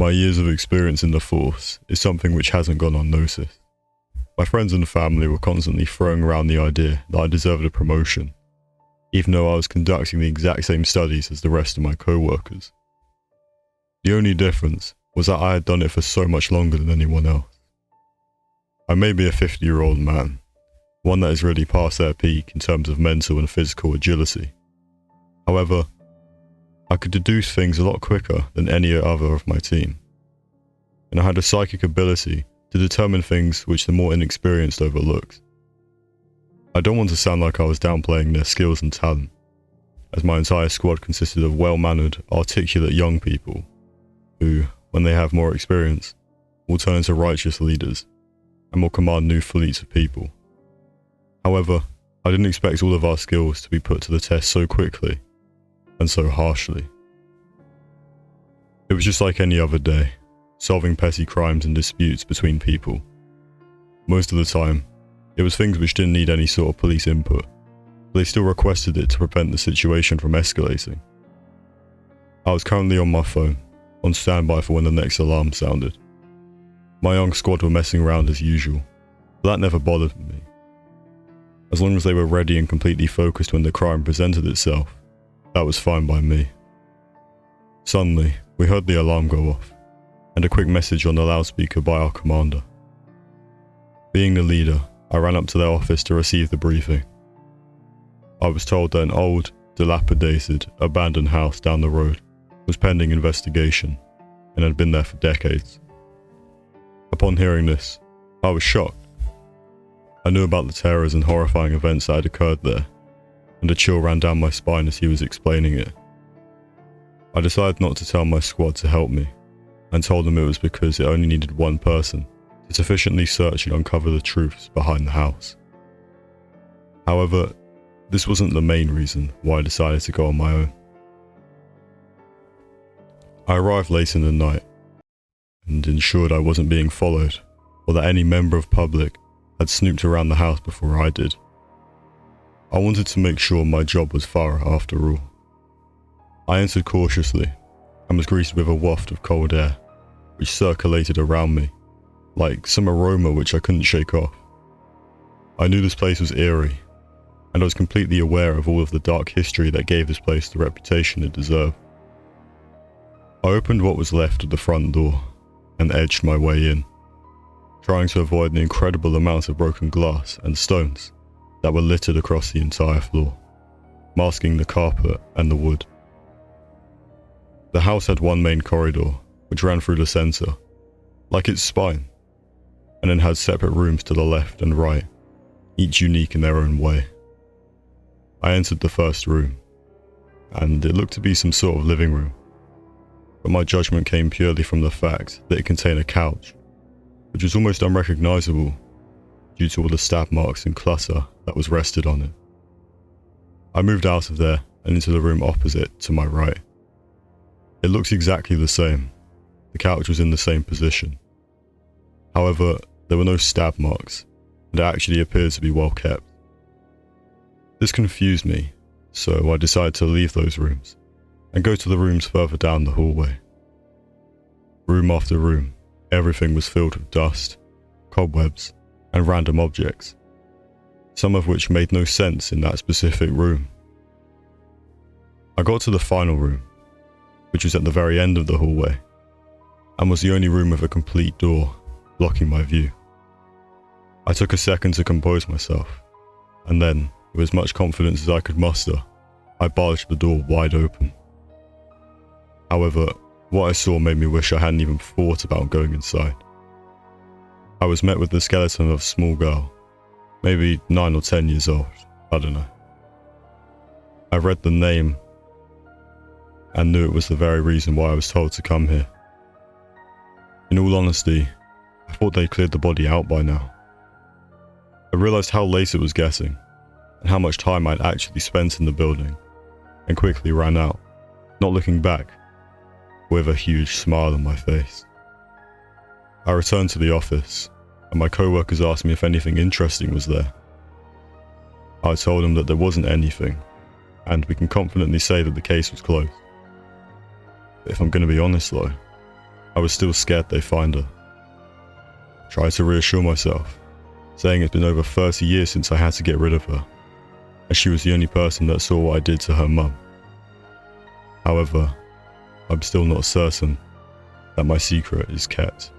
my years of experience in the force is something which hasn't gone unnoticed. My friends and family were constantly throwing around the idea that I deserved a promotion, even though I was conducting the exact same studies as the rest of my co-workers. The only difference was that I had done it for so much longer than anyone else. I may be a 50-year-old man, one that is really past their peak in terms of mental and physical agility. However, I could deduce things a lot quicker than any other of my team, and I had a psychic ability to determine things which the more inexperienced overlooked. I don't want to sound like I was downplaying their skills and talent, as my entire squad consisted of well-mannered, articulate young people who, when they have more experience, will turn into righteous leaders and will command new fleets of people. However, I didn't expect all of our skills to be put to the test so quickly and so harshly. It was just like any other day, solving petty crimes and disputes between people. Most of the time, it was things which didn't need any sort of police input, but they still requested it to prevent the situation from escalating. I was currently on my phone, on standby for when the next alarm sounded. My young squad were messing around as usual, but that never bothered me. As long as they were ready and completely focused when the crime presented itself, that was fine by me. Suddenly, we heard the alarm go off, and a quick message on the loudspeaker by our commander. Being the leader, I ran up to their office to receive the briefing. I was told that an old, dilapidated, abandoned house down the road was pending investigation and had been there for decades. Upon hearing this, I was shocked. I knew about the terrors and horrifying events that had occurred there, and a chill ran down my spine as he was explaining it. I decided not to tell my squad to help me, and told them it was because it only needed one person to sufficiently search and uncover the truths behind the house. However, this wasn't the main reason why I decided to go on my own. I arrived late in the night, and ensured I wasn't being followed, or that any member of public had snooped around the house before I did. I wanted to make sure my job was thorough after all. I entered cautiously, and was greeted with a waft of cold air, which circulated around me, like some aroma which I couldn't shake off. I knew this place was eerie, and I was completely aware of all of the dark history that gave this place the reputation it deserved. I opened what was left of the front door, and edged my way in, trying to avoid the incredible amounts of broken glass and stones that were littered across the entire floor, masking the carpet and the wood. The house had one main corridor, which ran through the center, like its spine, and then had separate rooms to the left and right, each unique in their own way. I entered the first room, and it looked to be some sort of living room, but my judgment came purely from the fact that it contained a couch, which was almost unrecognizable due to all the stab marks and clutter that was rested on it. I moved out of there and into the room opposite to my right. It looked exactly the same. The couch was in the same position. However, there were no stab marks, and it actually appeared to be well kept. This confused me, so I decided to leave those rooms and go to the rooms further down the hallway. Room after room, everything was filled with dust, cobwebs, and random objects, some of which made no sense in that specific room. I got to the final room, which was at the very end of the hallway, and was the only room with a complete door blocking my view. I took a second to compose myself, and then, with as much confidence as I could muster, I barged the door wide open. However, what I saw made me wish I hadn't even thought about going inside. I was met with the skeleton of a small girl, maybe 9 or 10 years old, I don't know. I read the name and knew it was the very reason why I was told to come here. In all honesty, I thought they'd cleared the body out by now. I realized how late it was getting, and how much time I'd actually spent in the building, and quickly ran out, not looking back, with a huge smile on my face. I returned to the office, and my co-workers asked me if anything interesting was there. I told them that there wasn't anything, and we can confidently say that the case was closed. But if I'm going to be honest though, I was still scared they'd find her. Tried to reassure myself, saying it's been over 30 years since I had to get rid of her, and she was the only person that saw what I did to her mum. However, I'm still not certain that my secret is kept.